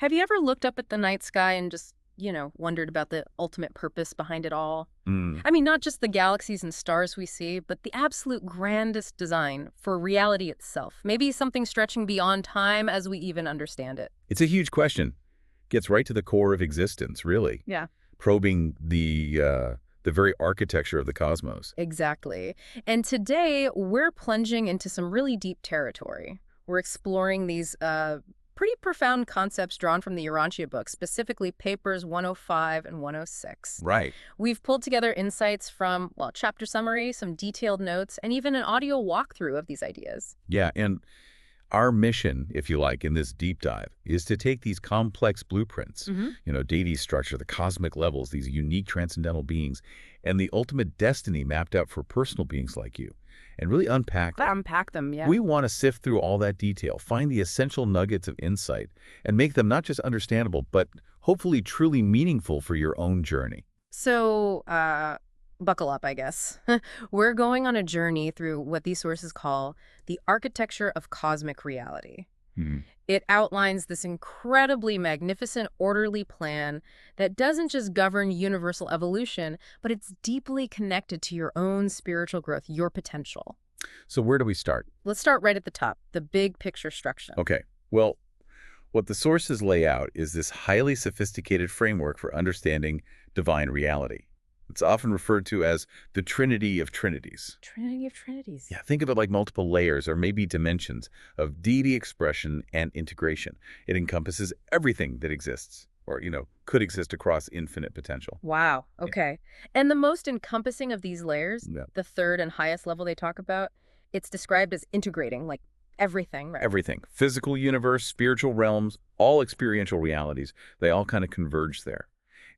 Have you ever looked up at the night sky and just, wondered about the ultimate purpose behind it all? Mm. I mean, not just the galaxies and stars we see, but the absolute grandest design for reality itself. Maybe something stretching beyond time as we even understand it. It's a huge question. Gets right to the core of existence, really, Yeah. probing the very architecture of the cosmos. Exactly. And today, we're plunging into some really deep territory. We're exploring these pretty profound concepts drawn from the Urantia book, specifically papers 105 and 106. Right. We've pulled together insights from, well, chapter summary, some detailed notes, and even an audio walkthrough of these ideas. Yeah, and our mission, if you like, in this deep dive is to take these complex blueprints, Hmm. Deity's structure, the cosmic levels, these unique transcendental beings, and the ultimate destiny mapped out for personal beings like you, and really unpack them. Unpack them, yeah. We want to sift through all that detail, find the essential nuggets of insight, and make them not just understandable, but hopefully truly meaningful for your own journey. So, buckle up, I guess. We're going on a journey through what these sources call the architecture of cosmic reality. Hmm. It outlines this incredibly magnificent, orderly plan that doesn't just govern universal evolution, but it's deeply connected to your own spiritual growth, your potential. So where do we start? Let's start right at the top, the big picture structure. Okay, well, what the sources lay out is this highly sophisticated framework for understanding divine reality. It's often referred to as the Trinity of Trinities. Trinity of Trinities. Yeah, think of it like multiple layers or maybe dimensions of deity expression and integration. It encompasses everything that exists or, could exist across infinite potential. Wow. Yeah. Okay. And the most encompassing of these layers, Yeah. the third and highest level they talk about, it's described as integrating, like everything, right? Everything. Physical universe, spiritual realms, all experiential realities, they all kind of converge there.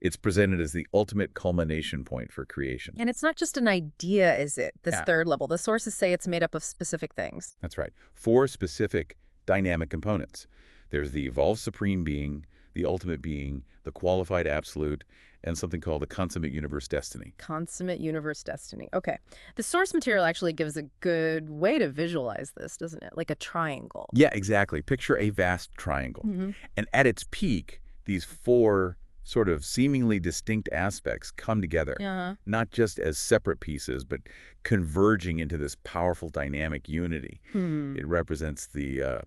It's presented as the ultimate culmination point for creation. And it's not just an idea, is it? This Yeah. third level. The sources say it's made up of specific things. That's right. Four specific dynamic components. There's the evolved supreme being, the ultimate being, the qualified absolute, and something called the consummate universe destiny. Consummate universe destiny. Okay. The source material actually gives a good way to visualize this, doesn't it? Like a triangle. Yeah, exactly. Picture a vast triangle. Hmm. And at its peak, these four sort of seemingly distinct aspects come together, Uh-huh. not just as separate pieces, but converging into this powerful dynamic unity. Hmm. It represents the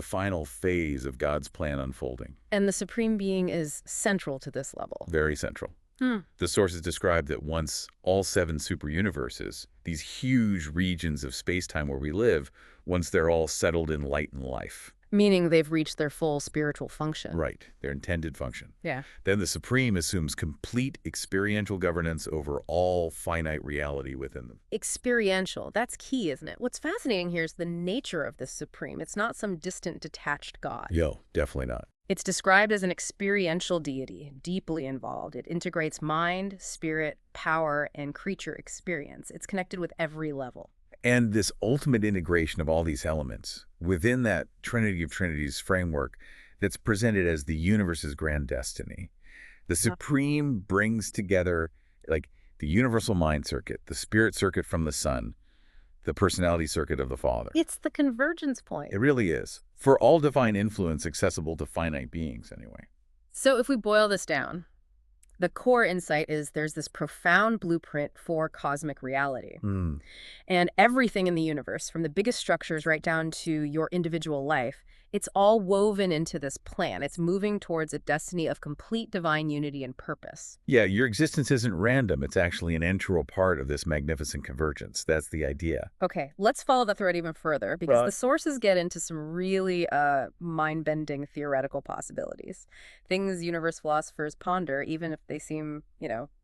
final phase of God's plan unfolding. And the supreme being is central to this level. Very central. Hmm. The sources describe that once all seven superuniverses, these huge regions of space-time where we live, once they're all settled in light and life. Meaning they've reached their full spiritual function. Right, their intended function. Yeah. Then the Supreme assumes complete experiential governance over all finite reality within them. Experiential. That's key, isn't it? What's fascinating here is the nature of this supreme. It's not some distant, detached god. Yo, definitely not. It's described as an experiential deity, deeply involved. It integrates mind, spirit, power, and creature experience. It's connected with every level. And this ultimate integration of all these elements within that Trinity of Trinities framework that's presented as the universe's grand destiny. The Supreme brings together like the universal mind circuit, the spirit circuit from the Son, the personality circuit of the Father. It's the convergence point. It really is. For all divine influence accessible to finite beings, anyway. So if we boil this down, the core insight is there's this profound blueprint for cosmic reality. Hmm. And everything in the universe, from the biggest structures right down to your individual life, it's all woven into this plan. It's moving towards a destiny of complete divine unity and purpose. Yeah, your existence isn't random. It's actually an integral part of this magnificent convergence. That's the idea. Okay, let's follow that thread even further because Right. the sources get into some really mind-bending theoretical possibilities. Things universe philosophers ponder, even if they seem,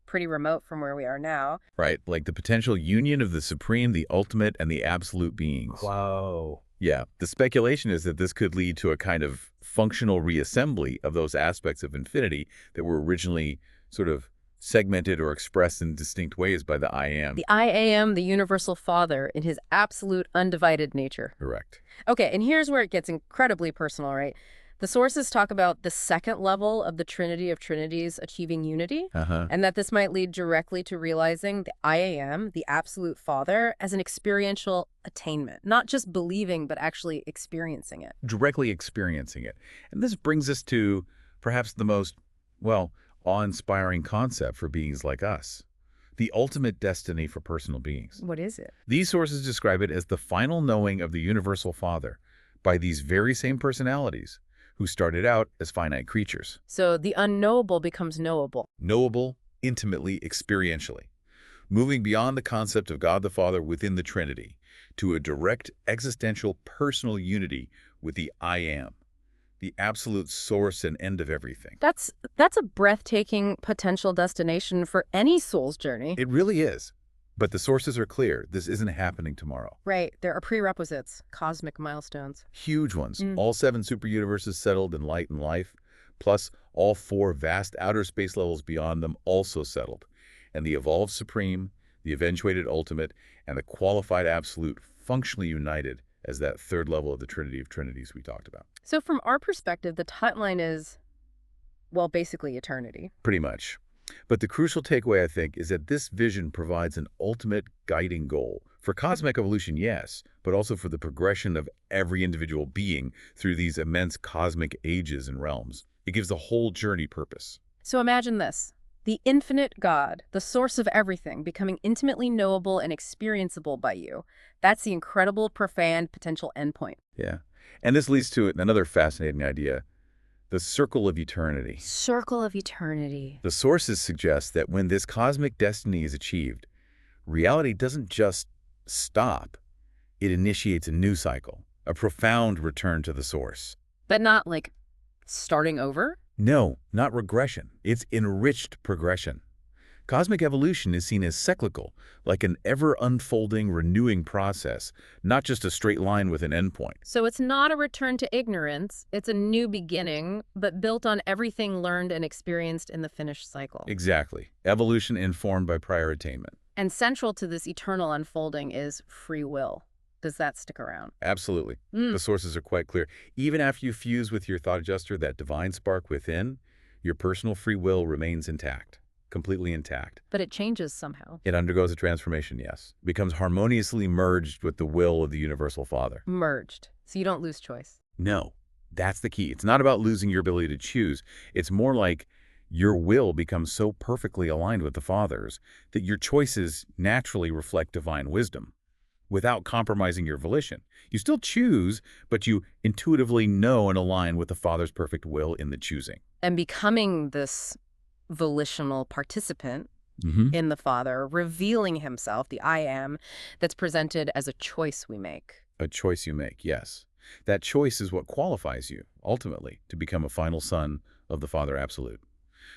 pretty remote from where we are now. Right, like the potential union of the supreme, the ultimate, and the absolute beings. Whoa. Yeah, the speculation is that this could lead to a kind of functional reassembly of those aspects of infinity that were originally sort of segmented or expressed in distinct ways by the I Am. The I Am, the universal father, in his absolute undivided nature. Correct. Okay, and here's where it gets incredibly personal, right? The sources talk about the second level of the Trinity of Trinities achieving unity, Uh-huh. and that this might lead directly to realizing the I am, the absolute Father, as an experiential attainment. Not just believing, but actually experiencing it. Directly experiencing it. And this brings us to perhaps the most, well, awe-inspiring concept for beings like us. The ultimate destiny for personal beings. What is it? These sources describe it as the final knowing of the universal Father by these very same personalities who started out as finite creatures. So the unknowable becomes knowable. Knowable, intimately, experientially. Moving beyond the concept of God the Father within the Trinity to a direct existential personal unity with the I Am, the absolute source and end of everything. That's a breathtaking potential destination for any soul's journey. It really is. But the sources are clear. This isn't happening tomorrow. Right. There are prerequisites, cosmic milestones. Huge ones. All 7 superuniverses settled in light and life, plus all 4 vast outer space levels beyond them also settled. And the evolved supreme, the eventuated ultimate, and the qualified absolute functionally united as that third level of the Trinity of Trinities we talked about. So from our perspective, the timeline is, well, basically eternity. Pretty much. But the crucial takeaway, I think, is that this vision provides an ultimate guiding goal. For cosmic evolution, yes, but also for the progression of every individual being through these immense cosmic ages and realms. It gives the whole journey purpose. So imagine this. The infinite God, the source of everything, becoming intimately knowable and experienceable by you. That's the incredible, profound potential endpoint. Yeah. And this leads to another fascinating idea, the circle of eternity. Circle of eternity. The sources suggest that when this cosmic destiny is achieved, reality doesn't just stop. It initiates a new cycle, a profound return to the source. But not like starting over? No, not regression. It's enriched progression. Cosmic evolution is seen as cyclical, like an ever-unfolding, renewing process, not just a straight line with an endpoint. So it's not a return to ignorance, it's a new beginning, but built on everything learned and experienced in the finished cycle. Exactly. Evolution informed by prior attainment. And central to this eternal unfolding is free will. Does that stick around? Absolutely. The sources are quite clear. Even after you fuse with your thought adjuster, that divine spark within, your personal free will remains intact. Completely intact. But it changes somehow. It undergoes a transformation, yes. Becomes harmoniously merged with the will of the Universal Father. Merged. So you don't lose choice. No, that's the key. It's not about losing your ability to choose. It's more like your will becomes so perfectly aligned with the Father's that your choices naturally reflect divine wisdom without compromising your volition. You still choose, but you intuitively know and align with the Father's perfect will in the choosing. And becoming this volitional participant in the Father, revealing himself, the I am, that's presented as a choice we make. A choice you make, yes. That choice is what qualifies you, ultimately, to become a final son of the Father Absolute.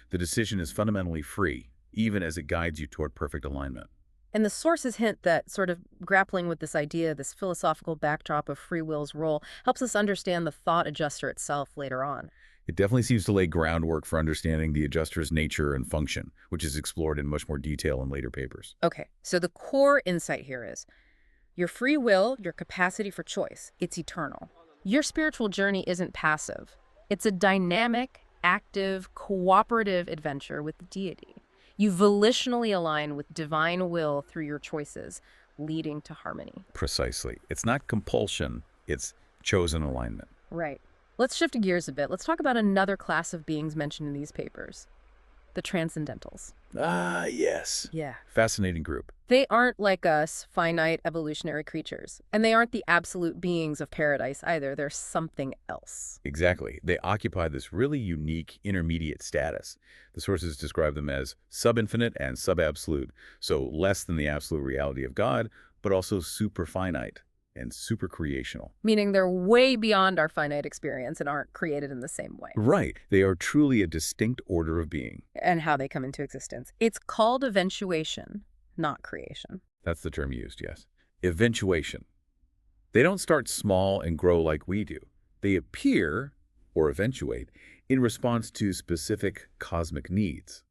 The decision is fundamentally free, even as it guides you toward perfect alignment. And the sources hint that sort of grappling with this idea, this philosophical backdrop of free will's role, helps us understand the thought adjuster itself later on. It definitely seems to lay groundwork for understanding the adjuster's nature and function, which is explored in much more detail in later papers. Okay, so the core insight here is your free will, your capacity for choice, it's eternal. Your spiritual journey isn't passive. It's a dynamic, active, cooperative adventure with the deity. You volitionally align with divine will through your choices, leading to harmony. Precisely. It's not compulsion, it's chosen alignment. Right. Let's shift gears a bit. Let's talk about another class of beings mentioned in these papers, the transcendentals. Ah, yes. Yeah. Fascinating group. They aren't like us, finite evolutionary creatures. And they aren't the absolute beings of paradise either. They're something else. Exactly. They occupy this really unique intermediate status. The sources describe them as sub-infinite and sub-absolute, so less than the absolute reality of God, but also super finite and super creational. Meaning they're way beyond our finite experience and aren't created in the same way. Right. They are truly a distinct order of being. And how they come into existence. It's called eventuation, not creation. That's the term used, yes. Eventuation. They don't start small and grow like we do. They appear, or eventuate, in response to specific cosmic needs.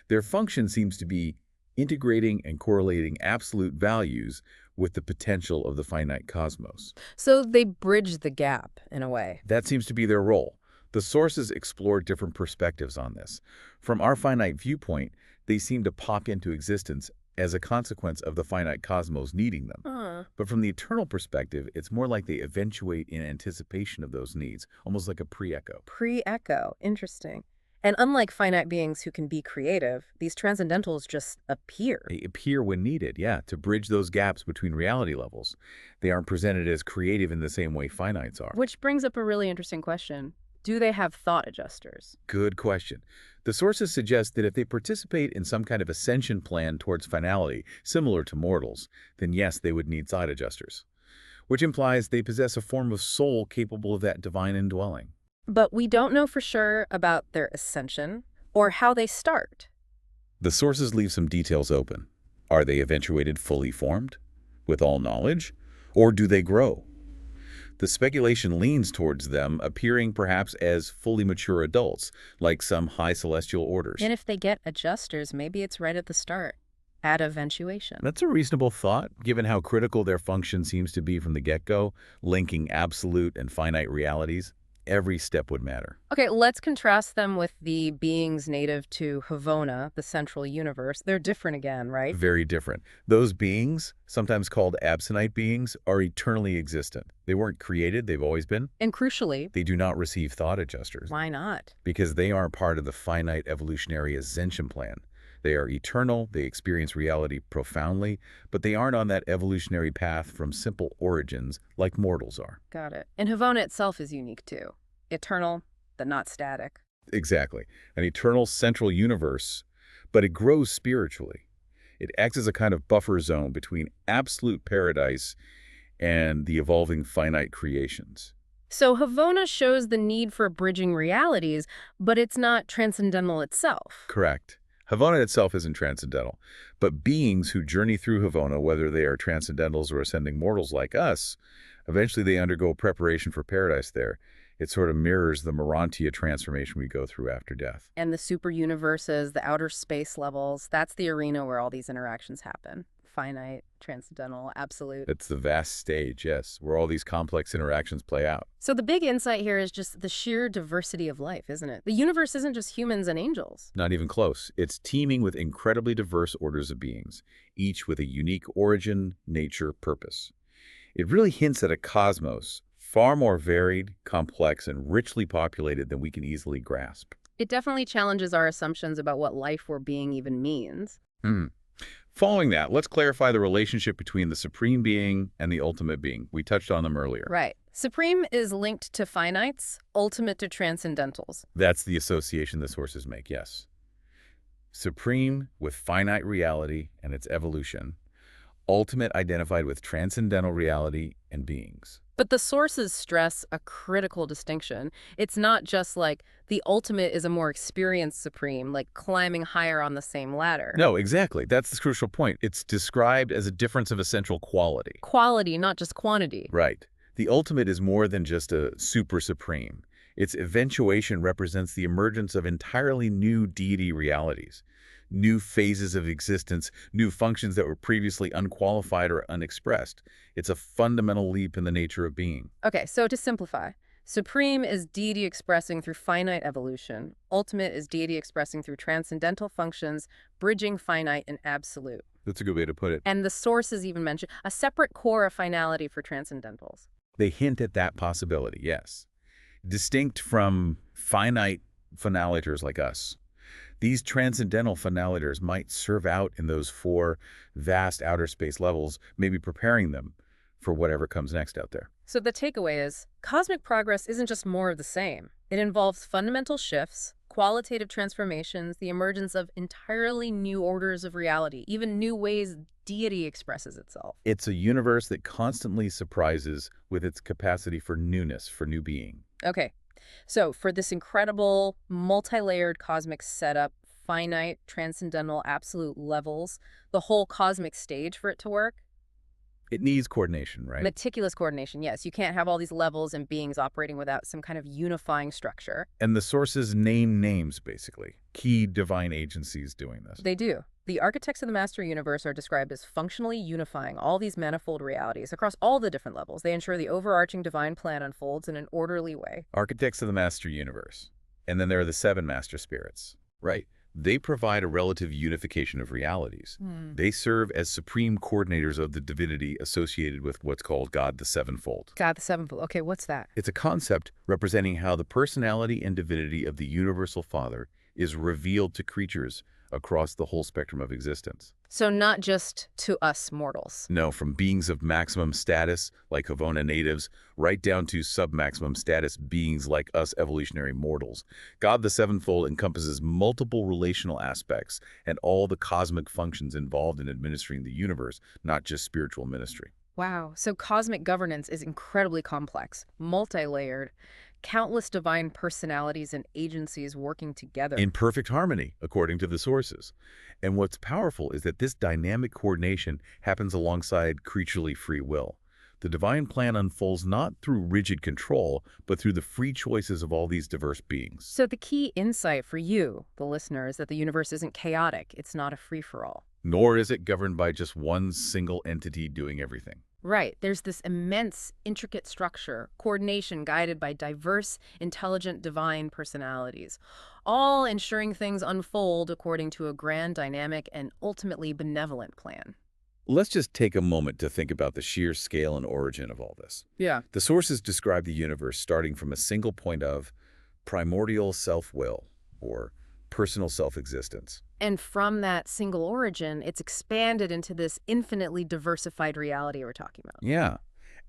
Their function seems to be integrating and correlating absolute values with the potential of the finite cosmos. So they bridge the gap, in a way. That seems to be their role. The sources explore different perspectives on this. From our finite viewpoint, they seem to pop into existence as a consequence of the finite cosmos needing them. Huh. But from the eternal perspective, it's more like they eventuate in anticipation of those needs, almost like a pre-echo. Pre-echo. Interesting. And unlike finite beings who can be creative, these transcendentals just appear. They appear when needed, yeah, to bridge those gaps between reality levels. They aren't presented as creative in the same way finites are. Which brings up a really interesting question. Do they have thought adjusters? Good question. The sources suggest that if they participate in some kind of ascension plan towards finality, similar to mortals, then yes, they would need side adjusters, which implies they possess a form of soul capable of that divine indwelling. But we don't know for sure about their ascension or how they start. The sources leave some details open. Are they eventuated fully formed, with all knowledge, or do they grow? The speculation leans towards them appearing perhaps as fully mature adults, like some high celestial orders. And if they get adjusters, maybe it's right at the start, at eventuation. That's a reasonable thought, given how critical their function seems to be from the get-go, linking absolute and finite realities. Every step would matter. Okay, let's contrast them with the beings native to Havona, the central universe. They're different again, right? Very different. Those beings, sometimes called absentite beings, are eternally existent. They weren't created, they've always been. And crucially, They do not receive thought adjusters why not? because they aren't part of the finite evolutionary ascension plan. They are eternal, they experience reality profoundly, but they aren't on that evolutionary path from simple origins like mortals are. Got it. And Havona itself is unique too. Eternal, but not static. Exactly. An eternal central universe, but it grows spiritually. It acts as a kind of buffer zone between absolute paradise and the evolving finite creations. So Havona shows the need for bridging realities, but it's not transcendental itself. Correct. Havona itself isn't transcendental, but beings who journey through Havona, whether they are transcendentals or ascending mortals like us, eventually they undergo preparation for paradise there. It sort of mirrors the Morontia transformation we go through after death. And the super universes, the outer space levels, that's the arena where all these interactions happen. Finite, transcendental, absolute. It's the vast stage, yes, where all these complex interactions play out. So the big insight here is just the sheer diversity of life, isn't it? The universe isn't just humans and angels. Not even close. It's teeming with incredibly diverse orders of beings, each with a unique origin, nature, purpose. It really hints at a cosmos far more varied, complex, and richly populated than we can easily grasp. It definitely challenges our assumptions about what life or being even means. Following that, let's clarify the relationship between the supreme being and the ultimate being. We touched on them earlier. Right. Supreme is linked to finites, ultimate to transcendentals. That's the association the sources make, yes. Supreme with finite reality and its evolution. Ultimate identified with transcendental reality and beings. But the sources stress a critical distinction. It's not just like the ultimate is a more experienced supreme, like climbing higher on the same ladder. No, exactly. That's the crucial point. It's described as a difference of essential quality. Quality, not just quantity. Right. The ultimate is more than just a super supreme. Its eventuation represents the emergence of entirely new deity realities, new phases of existence, new functions that were previously unqualified or unexpressed. It's a fundamental leap in the nature of being. Okay, so to simplify, supreme is deity expressing through finite evolution. Ultimate is deity expressing through transcendental functions, bridging finite and absolute. That's a good way to put it. And the sources even mention a separate core of finality for transcendentals. They hint at that possibility, yes. Distinct from finite finaliters like us. These transcendental finaliters might serve out in those four vast outer space levels, maybe preparing them for whatever comes next out there. So the takeaway is, cosmic progress isn't just more of the same. It involves fundamental shifts, qualitative transformations, the emergence of entirely new orders of reality, even new ways deity expresses itself. It's a universe that constantly surprises with its capacity for newness, for new being. Okay, so for this incredible, multi-layered cosmic setup, finite, transcendental, absolute levels, the whole cosmic stage for it to work, It needs coordination, right? meticulous coordination, yes. You can't have all these levels and beings operating without some kind of unifying structure. And the sources name names, basically. Key divine agencies doing this. They do. The architects of the master universe are described as functionally unifying all these manifold realities across all the different levels. They ensure the overarching divine plan unfolds in an orderly way. Architects of the master universe. And then there are the seven master spirits. Right. They provide a relative unification of realities. They serve as supreme coordinators of the divinity associated with what's called God the Sevenfold. God the Sevenfold. Okay, what's that? It's a concept representing how the personality and divinity of the universal Father is revealed to creatures across the whole spectrum of existence. So not just to us mortals. No, from beings of maximum status, like Havona natives, right down to sub-maximum status beings like us evolutionary mortals. God the Sevenfold encompasses multiple relational aspects and all the cosmic functions involved in administering the universe, not just spiritual ministry. Wow. So cosmic governance is incredibly complex, multi-layered, countless divine personalities and agencies working together. In perfect harmony, according to the sources. And what's powerful is that this dynamic coordination happens alongside creaturely free will. The divine plan unfolds not through rigid control, but through the free choices of all these diverse beings. So the key insight for you, the listener, is that the universe isn't chaotic. It's not a free-for-all. Nor is it governed by just one single entity doing everything. Right. There's this immense, intricate structure, coordination guided by diverse, intelligent, divine personalities, all ensuring things unfold according to a grand, dynamic, and ultimately benevolent plan. Let's just take a moment to think about the sheer scale and origin of all this. Yeah. The sources describe the universe starting from a single point of primordial self-will, or personal self-existence. And from that single origin, it's expanded into this infinitely diversified reality we're talking about. Yeah.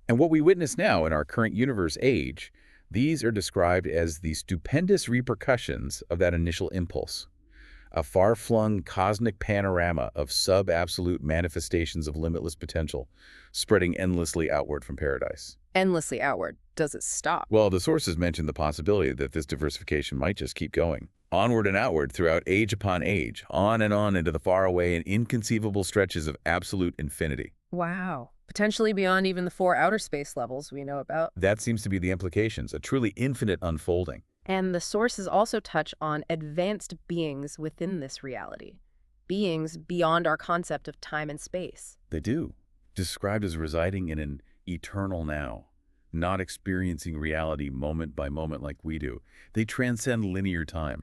And what we witness now in our current universe age, these are described as the stupendous repercussions of that initial impulse. A far-flung cosmic panorama of sub-absolute manifestations of limitless potential, spreading endlessly outward from paradise. Endlessly outward. Does it stop? Well, the sources mention the possibility that this diversification might just keep going. Onward and outward throughout age upon age, on and on into the faraway and inconceivable stretches of absolute infinity. Wow. Potentially beyond even the 4 outer space levels we know about. That seems to be the implications, a truly infinite unfolding. And the sources also touch on advanced beings within this reality. Beings beyond our concept of time and space. They do. Described as residing in an eternal now, not experiencing reality moment by moment like we do. They transcend linear time.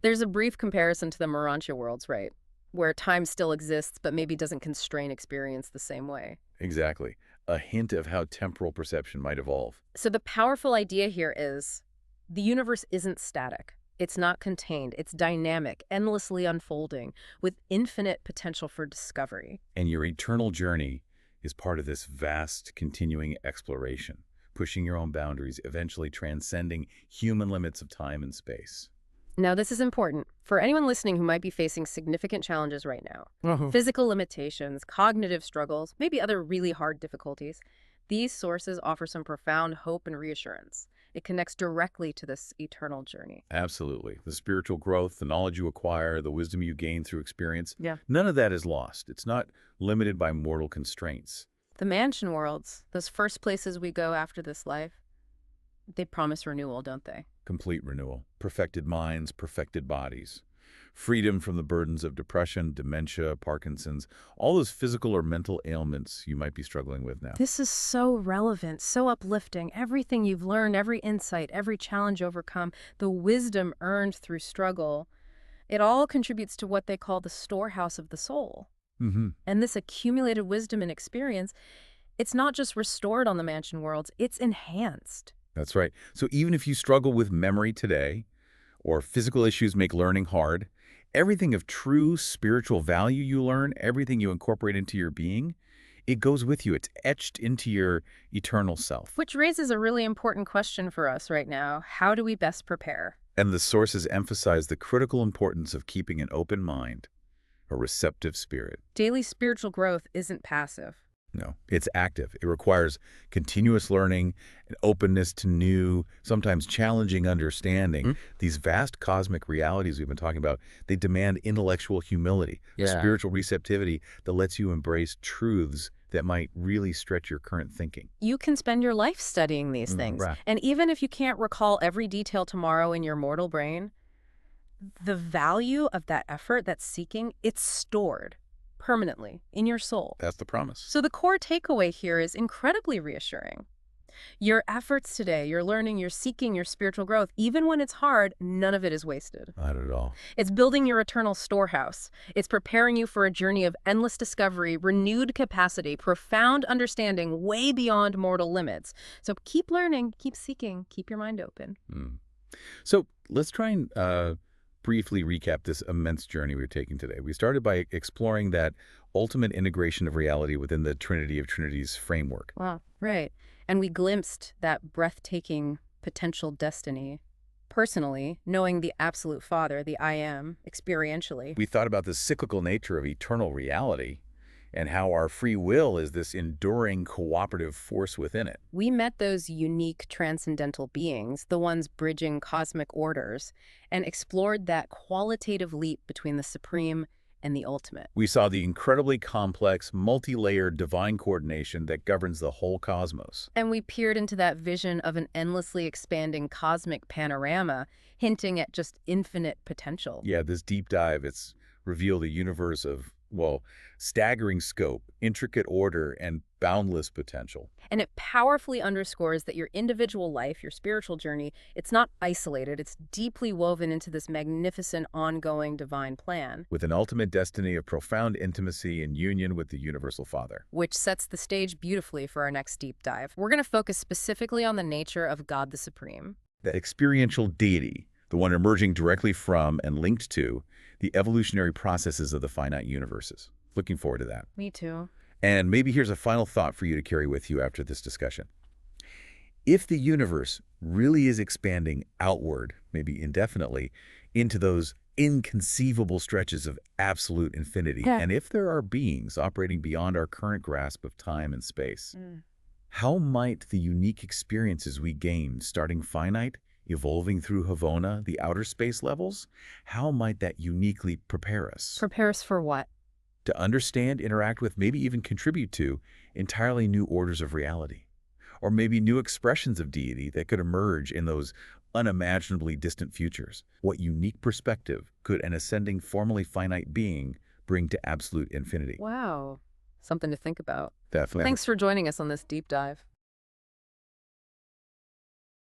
There's a brief comparison to the Morantia worlds, right? Where time still exists, but maybe doesn't constrain experience the same way. Exactly. A hint of how temporal perception might evolve. So the powerful idea here is the universe isn't static. It's not contained. It's dynamic, endlessly unfolding, with infinite potential for discovery. And your eternal journey is part of this vast, continuing exploration, pushing your own boundaries, eventually transcending human limits of time and space. Now, this is important for anyone listening who might be facing significant challenges right now. Physical limitations, cognitive struggles, maybe other really hard difficulties. These sources offer some profound hope and reassurance. It connects directly to this eternal journey. Absolutely. The spiritual growth, the knowledge you acquire, the wisdom you gain through experience, Yeah. none of that is lost. It's not limited by mortal constraints. The mansion worlds, those first places we go after this life, they promise renewal, don't they? Complete renewal, perfected minds, perfected bodies, freedom from the burdens of depression, dementia, Parkinson's, all those physical or mental ailments you might be struggling with now. This is so relevant, so uplifting. Everything you've learned, every insight, every challenge overcome, the wisdom earned through struggle, it all contributes to what they call the storehouse of the soul. And this accumulated wisdom and experience, it's not just restored on the mansion worlds, it's enhanced. That's right. So even if you struggle with memory today, or physical issues make learning hard, everything of true spiritual value you learn, everything you incorporate into your being, it goes with you. It's etched into your eternal self. Which raises a really important question for us right now. How do we best prepare? And the sources emphasize the critical importance of keeping an open mind, a receptive spirit. Daily spiritual growth isn't passive. No, it's active. It requires continuous learning, an openness to new, sometimes challenging understanding. These vast cosmic realities we've been talking about, they demand intellectual humility, a spiritual receptivity that lets you embrace truths that might really stretch your current thinking. You can spend your life studying these things. Right. And even if you can't recall every detail tomorrow in your mortal brain, the value of that effort, that seeking, it's stored permanently in your soul. That's the promise. So the core takeaway here is incredibly reassuring. Your efforts today, your learning, your seeking, your spiritual growth, even when it's hard, none of it is wasted. Not at all. It's building your eternal storehouse. It's preparing you for a journey of endless discovery, renewed capacity, profound understanding way beyond mortal limits. So keep learning, keep seeking, keep your mind open. Mm. So let's try and briefly recap this immense journey we're taking today. We started by exploring that ultimate integration of reality within the Trinity of Trinities framework. Wow, right. And we glimpsed that breathtaking potential destiny personally, knowing the absolute Father, the I Am, experientially. We thought about the cyclical nature of eternal reality and how our free will is this enduring cooperative force within it. We met those unique transcendental beings, the ones bridging cosmic orders, and explored that qualitative leap between the supreme and the ultimate. We saw the incredibly complex, multi-layered divine coordination that governs the whole cosmos. And we peered into that vision of an endlessly expanding cosmic panorama, hinting at just infinite potential. Yeah, this deep dive, it's revealed a universe of, well, staggering scope, intricate order, and boundless potential. And it powerfully underscores that your individual life, your spiritual journey, it's not isolated. It's deeply woven into this magnificent, ongoing divine plan, With an ultimate destiny of profound intimacy and union with the Universal Father. which sets the stage beautifully for our next deep dive. We're going to focus specifically on the nature of God the Supreme. That experiential deity, the one emerging directly from and linked to the evolutionary processes of the finite universes. Looking forward to that. Me too. And maybe here's a final thought for you to carry with you after this discussion. If the universe really is expanding outward, maybe indefinitely, into those inconceivable stretches of absolute infinity, Yeah. and if there are beings operating beyond our current grasp of time and space, how might the unique experiences we gain, starting finite, evolving through Havona, the outer space levels, how might that uniquely prepare us Prepare us for what? to understand, interact with, maybe even contribute to entirely new orders of reality? Or maybe new expressions of deity that could emerge in those unimaginably distant futures? What unique perspective could an ascending, formally finite being bring to absolute infinity? Wow. Something to think about. Definitely. Thanks for joining us on this deep dive.